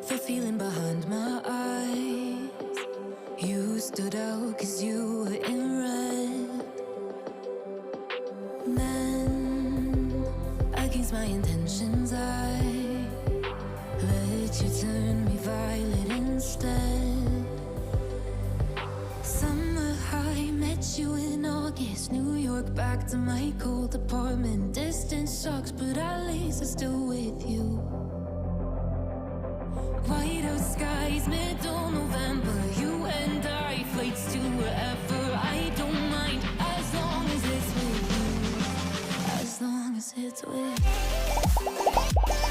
The feeling behind my eyes. You stood out cause you were in red. Then, against my intentions, I let you turn me violet instead. Summer high, met you in August. New York, back to my cold apartment. Distance sucks, but at least I'm still with you. White out skies, middle November. You and I, flights to wherever. I don't mind, as long as it's with you. As long as it's with you.